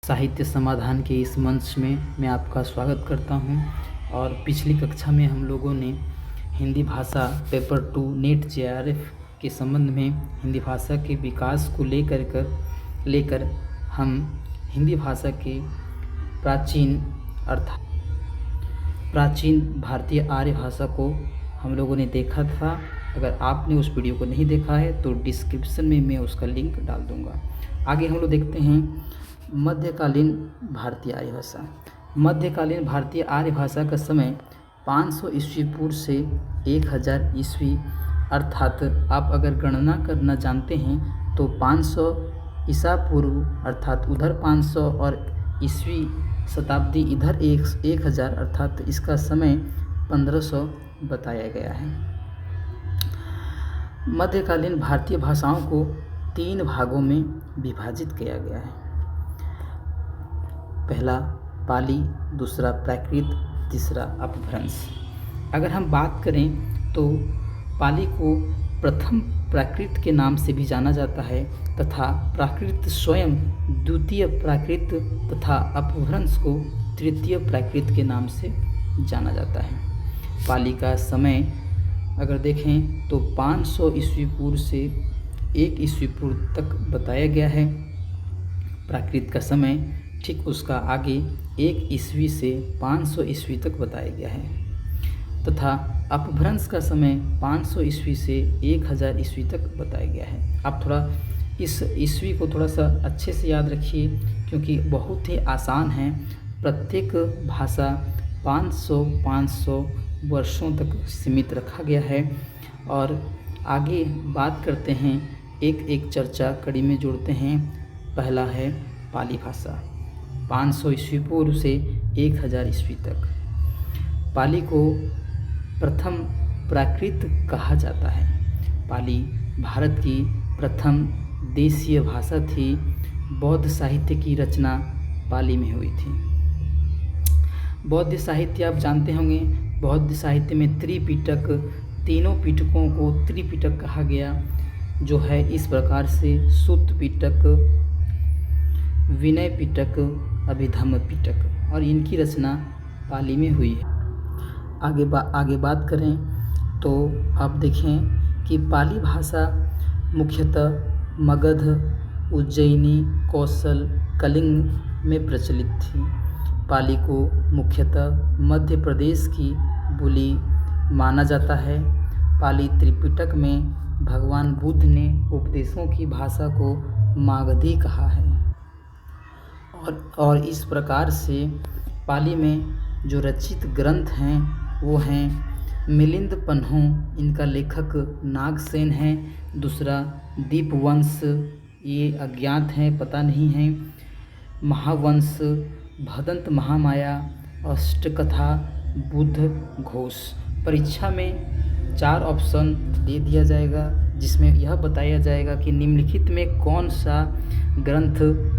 साहित्य समाधान के इस मंच में मैं आपका स्वागत करता हूं। और पिछली कक्षा में हम लोगों ने हिंदी भाषा पेपर 2 नेट जेआरएफ के संबंध में हिंदी भाषा के विकास को लेकर हम हिंदी भाषा के प्राचीन भारतीय आर्य भाषा को हम लोगों ने देखा था। अगर आपने उस वीडियो को नहीं देखा है तो डिस्क्रिप्शन में मैं उसका लिंक डाल दूंगा। आगे हम लोग देखते हैं मध्यकालीन भारतीय आर्य भाषा। मध्यकालीन भारतीय आर्य भाषा का समय 500 ईस्वी पूर्व से 1000 ईस्वी, अर्थात आप अगर गणना करना जानते हैं तो 500 ईसा पूर्व अर्थात उधर 500 और ईस्वी शताब्दी इधर 1000 अर्थात इसका समय 1500 बताया गया है। मध्यकालीन भारतीय भाषाओं को 3 भागों में विभाजित किया गया है। पहला पाली, दूसरा प्राकृत, तीसरा अपभ्रंश। अगर हम बात करें तो पाली को प्रथम प्राकृत के नाम से भी जाना जाता है तथा प्राकृत स्वयं द्वितीय प्राकृत तथा अपभ्रंश को तृतीय प्राकृत के नाम से जाना जाता है। पाली का समय अगर देखें तो 500 ईस्वी पूर्व से 1 ईस्वी पूर्व तक बताया गया है। प्राकृत का समय ठीक उसका आगे 1 ईस्वी से 500 ईस्वी तक बताया गया है तथा अपभ्रंश का समय 500 ईस्वी से 1000 ईस्वी तक बताया गया है। आप थोड़ा इस ईस्वी को थोड़ा सा अच्छे से याद रखिए क्योंकि बहुत ही आसान है। प्रत्येक भाषा 500 वर्षों तक सीमित रखा गया है। और आगे बात करते हैं, एक चर्चा कड़ी में जोड़ते हैं। पहला है पाली भाषा, 500 ईस्वी पूर्व से 1000 ईस्वी तक। पाली को प्रथम प्राकृत कहा जाता है। पाली भारत की प्रथम देशीय भाषा थी। बौद्ध साहित्य की रचना पाली में हुई थी। बौद्ध साहित्य आप जानते होंगे, बौद्ध साहित्य में त्रिपिटक, तीनों पिटकों को त्रिपिटक कहा गया, जो है इस प्रकार से सुत्त पिटक, विनय पिटक, अभिधम्म पिटक, और इनकी रचना पाली में हुई है। आगे बात करें तो आप देखें कि पाली भाषा मुख्यतः मगध, उज्जैनी, कौशल, कलिंग में प्रचलित थी। पाली को मुख्यतः मध्य प्रदेश की बोली माना जाता है। पाली त्रिपिटक में भगवान बुद्ध ने उपदेशों की भाषा को मागधी कहा है। और इस प्रकार से पाली में जो रचित ग्रंथ हैं वो हैं मिलिंद पन्हो, इनका लेखक नागसेन है। दूसरा दीपवंश, ये अज्ञात हैं, पता नहीं है। महावंश, भदंत महामाया, अष्टकथा, बुद्ध घोष। परीक्षा में 4 ऑप्शन दे दिया जाएगा जिसमें यह बताया जाएगा कि निम्नलिखित में कौन सा ग्रंथ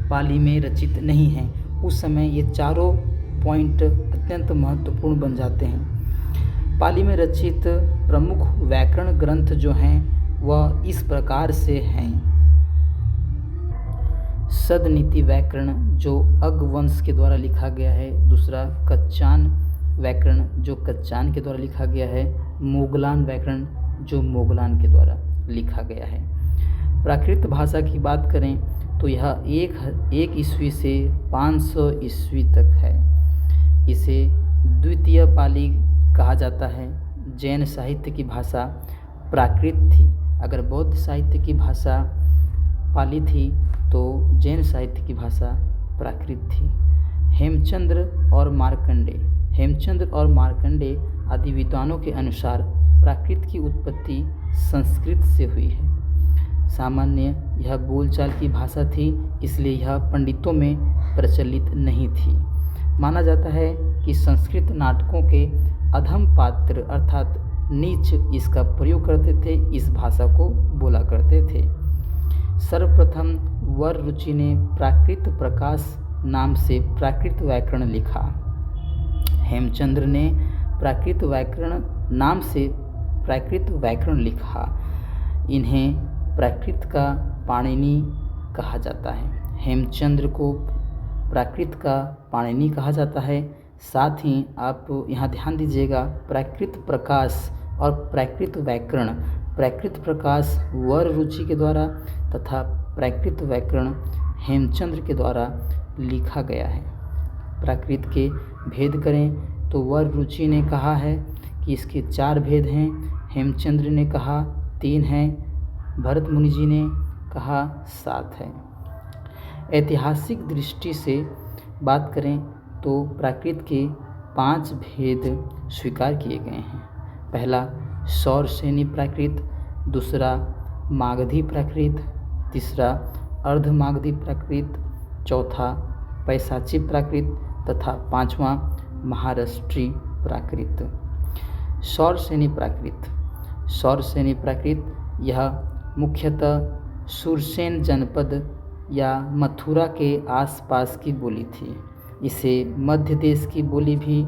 पाली में रचित नहीं है। उस समय ये चारों पॉइंट अत्यंत महत्वपूर्ण बन जाते हैं। पाली में रचित प्रमुख व्याकरण ग्रंथ जो हैं वह इस प्रकार से हैं। सदनीति व्याकरण जो अगवंश के द्वारा लिखा गया है। दूसरा कच्चान व्याकरण जो कच्चान के द्वारा लिखा गया है। मोगलान व्याकरण जो मोगलान के द्वारा लिखा गया है। प्राकृत भाषा की बात करें तो यह 1 ईस्वी से 500 ईस्वी तक है। इसे द्वितीय पाली कहा जाता है। जैन साहित्य की भाषा प्राकृत थी। अगर बौद्ध साहित्य की भाषा पाली थी तो जैन साहित्य की भाषा प्राकृत थी। हेमचंद्र और मार्कंडे आदि विद्वानों के अनुसार प्राकृत की उत्पत्ति संस्कृत से हुई है। सामान्य यह बोलचाल की भाषा थी, इसलिए यह पंडितों में प्रचलित नहीं थी। माना जाता है कि संस्कृत नाटकों के अधम पात्र अर्थात नीच इसका प्रयोग करते थे, इस भाषा को बोला करते थे। सर्वप्रथम वर रुचि ने प्राकृत प्रकाश नाम से प्राकृत व्याकरण लिखा। हेमचंद्र ने प्राकृत व्याकरण नाम से प्राकृत व्याकरण लिखा। इन्हें प्राकृत का पाणिनि कहा जाता है। हेमचंद्र को प्राकृत का पाणिनि कहा जाता है। साथ ही आप यहाँ ध्यान दीजिएगा, प्राकृत प्रकाश और प्राकृत व्याकरण, प्राकृत प्रकाश वर रुचि के द्वारा तथा प्राकृत व्याकरण हेमचंद्र के द्वारा लिखा गया है। प्राकृत के भेद करें तो वर रुचि ने कहा है कि इसके 4 भेद हैं, हेमचंद्र ने कहा 3 हैं, भरत मुनि जी ने कहा 7 है। ऐतिहासिक दृष्टि से बात करें तो प्राकृत के 5 भेद स्वीकार किए गए हैं। पहला सौरसेनी प्राकृत, दूसरा मागधी प्राकृत, तीसरा अर्धमागधी प्राकृत, चौथा पैशाची प्राकृत तथा 5वां महाराष्ट्री प्राकृत। सौरसेनी प्राकृत, सौरसेनी प्राकृत यह मुख्यतः सुरसेन जनपद या मथुरा के आसपास की बोली थी। इसे मध्य देश की बोली भी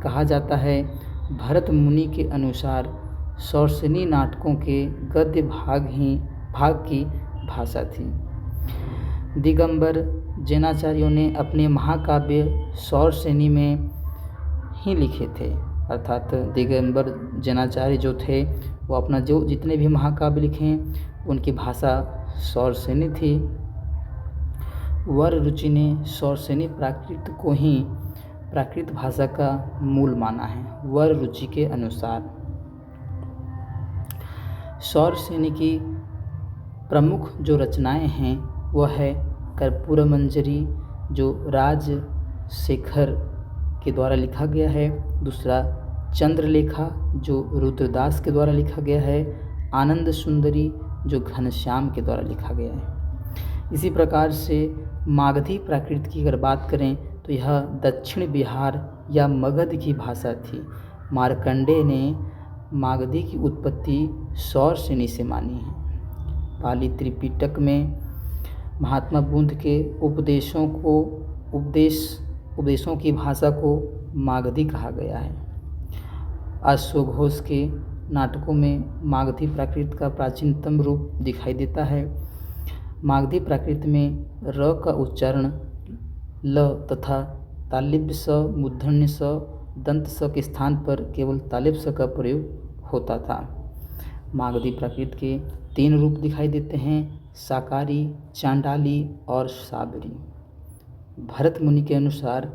कहा जाता है। भरत मुनि के अनुसार सौरसेनी नाटकों के गद्य भाग की भाषा थी। दिगंबर जैनाचार्यों ने अपने महाकाव्य सौरसेनी में ही लिखे थे, अर्थात दिगंबर जैनाचार्य जो थे वो अपना जितने भी महाकाव्य लिखे उनकी भाषा सौरसेनी थी। वर रुचि ने सौरसेनी प्राकृत को ही प्राकृत भाषा का मूल माना है। वर रुचि के अनुसार सौरसेनी की प्रमुख जो रचनाएं हैं वह है कर्पूर मंजरी जो राजशेखर के द्वारा लिखा गया है, दूसरा चंद्रलेखा जो रुद्रदास के द्वारा लिखा गया है, आनंद सुंदरी जो घनश्याम के द्वारा लिखा गया है। इसी प्रकार से मागधी प्राकृत की अगर बात करें तो यह दक्षिण बिहार या मगध की भाषा थी। मार्कंडेय ने मागधी की उत्पत्ति सौरसेनी से मानी है। पाली त्रिपिटक में महात्मा बुद्ध के उपदेशों की भाषा को मागधी कहा गया है। अश्वघोष के नाटकों में मागधी प्राकृत का प्राचीनतम रूप दिखाई देता है। मागधी प्राकृत में र का उच्चारण ल तथा तालिब स, मूर्धन्य स, दंत स के स्थान पर केवल तालिब स का प्रयोग होता था। मागधी प्राकृत के 3 रूप दिखाई देते हैं, साकारी, चांडाली और साबरी। भरत मुनि के अनुसार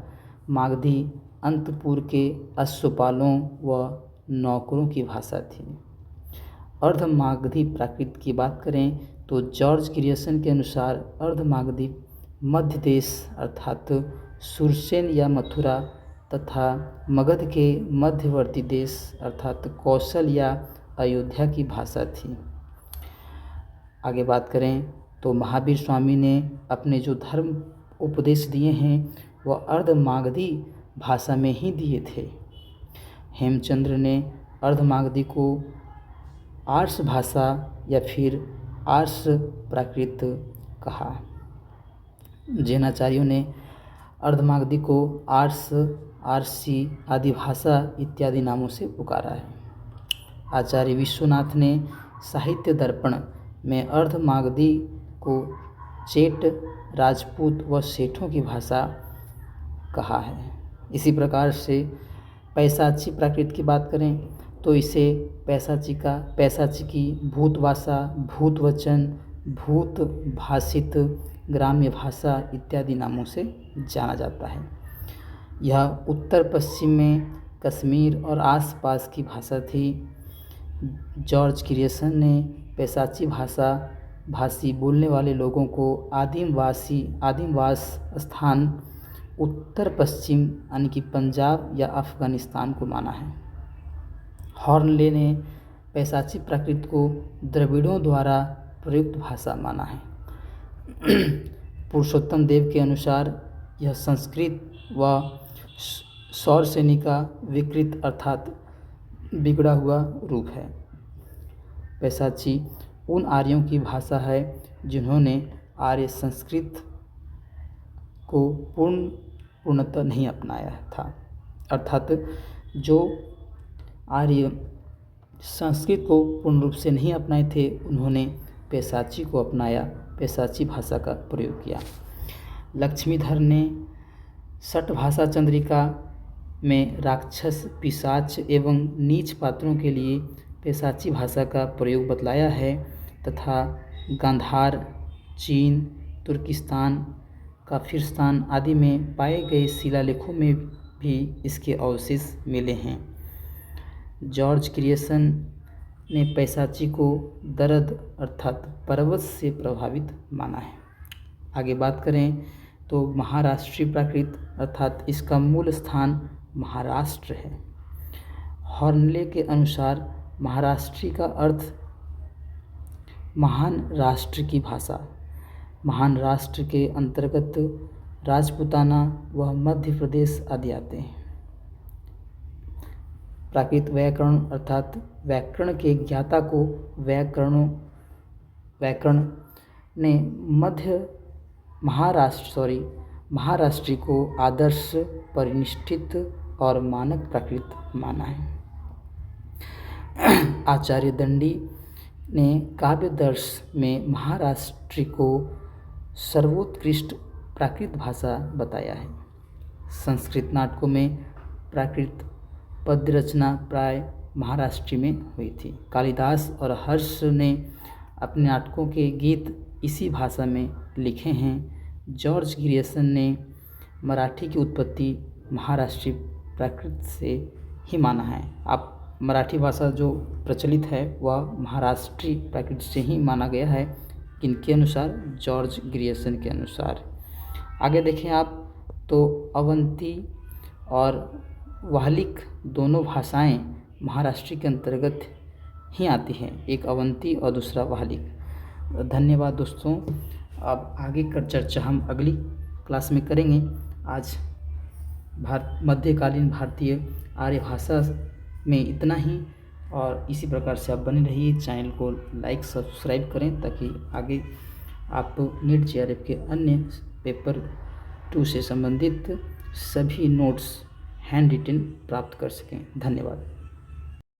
मागधी अंतपुर के अश्वपालों व नौकरों की भाषा थी। अर्धमागधी प्राकृत की बात करें तो जॉर्ज ग्रियर्सन के अनुसार अर्धमागधी मध्य देश अर्थात सुरसेन या मथुरा तथा मगध के मध्यवर्ती देश अर्थात कौशल या अयोध्या की भाषा थी। आगे बात करें तो महावीर स्वामी ने अपने जो धर्म उपदेश दिए हैं वह अर्धमागधी भाषा में ही दिए थे। हेमचंद्र ने अर्धमागधी को आर्ष भाषा या फिर आर्ष प्राकृत कहा। जैनाचार्यों ने अर्धमागधी को आर्ष, आरसी आदि भाषा इत्यादि नामों से पुकारा है। आचार्य विश्वनाथ ने साहित्य दर्पण में अर्धमागधी को चेट, राजपूत व सेठों की भाषा कहा है। इसी प्रकार से पैशाची प्राकृत की बात करें तो इसे पैशाची की भूतभाषा, भूतवचन, भूत भाषित, ग्राम्य भाषा इत्यादि नामों से जाना जाता है। यह उत्तर पश्चिम में कश्मीर और आसपास की भाषा थी। जॉर्ज ग्रियर्सन ने पैशाची भाषी बोलने वाले लोगों को आदिमवास स्थान उत्तर पश्चिम यानी कि पंजाब या अफ़गानिस्तान को माना है। हॉर्नले ने पैशाची प्राकृत को द्रविड़ों द्वारा प्रयुक्त भाषा माना है। पुरुषोत्तम देव के अनुसार यह संस्कृत व सौरसेनी का विकृत अर्थात बिगड़ा हुआ रूप है। पैशाची उन आर्यों की भाषा है जिन्होंने आर्य संस्कृत को पूर्णतः नहीं अपनाया था, अर्थात जो आर्य संस्कृत को पूर्ण रूप से नहीं अपनाए थे उन्होंने पैशाची को अपनाया, पैशाची भाषा का प्रयोग किया। लक्ष्मीधर ने सठ भाषा चंद्रिका में राक्षस, पिशाच एवं नीच पात्रों के लिए पैशाची भाषा का प्रयोग बतलाया है तथा गांधार, चीन, तुर्किस्तान, काफिरस्तान आदि में पाए गए शिलालेखों में भी इसके अवशेष मिले हैं। जॉर्ज क्रिएशन ने पैशाची को दर्द अर्थात पर्वत से प्रभावित माना है। आगे बात करें तो महाराष्ट्रीय प्राकृत अर्थात इसका मूल स्थान महाराष्ट्र है। हॉर्नले के अनुसार महाराष्ट्री का अर्थ महान राष्ट्र की भाषा। महान राष्ट्र के अंतर्गत राजपूताना व मध्य प्रदेश आदि आते हैं। प्राकृत व्याकरण अर्थात व्याकरण के ज्ञाता को व्याकरण ने महाराष्ट्री को आदर्श, परिनिष्ठित और मानक प्राकृत माना है। आचार्य दंडी ने काव्यदर्श में महाराष्ट्री को सर्वोत्कृष्ट प्राकृत भाषा बताया है। संस्कृत नाटकों में प्राकृत पद्य रचना प्राय महाराष्ट्री में हुई थी। कालिदास और हर्ष ने अपने नाटकों के गीत इसी भाषा में लिखे हैं। जॉर्ज ग्रियर्सन ने मराठी की उत्पत्ति महाराष्ट्री प्राकृत से ही माना है। आप मराठी भाषा जो प्रचलित है वह महाराष्ट्री प्राकृत से ही माना गया है, किनके अनुसार? जॉर्ज ग्रियर्सन के अनुसार। आगे देखें आप तो अवंती और वाहलिक दोनों भाषाएं महाराष्ट्री के अंतर्गत ही आती हैं, एक अवंती और दूसरा वाहलिक। धन्यवाद दोस्तों। अब आगे का चर्चा हम अगली क्लास में करेंगे। आज मध्यकालीन भारतीय आर्य भाषा में इतना ही, और इसी प्रकार से आप बने रहिए। चैनल को लाइक सब्सक्राइब करें ताकि आगे आप नीट जेआरएफ के अन्य पेपर 2 से संबंधित सभी नोट्स हैंड रिटन प्राप्त कर सकें। धन्यवाद।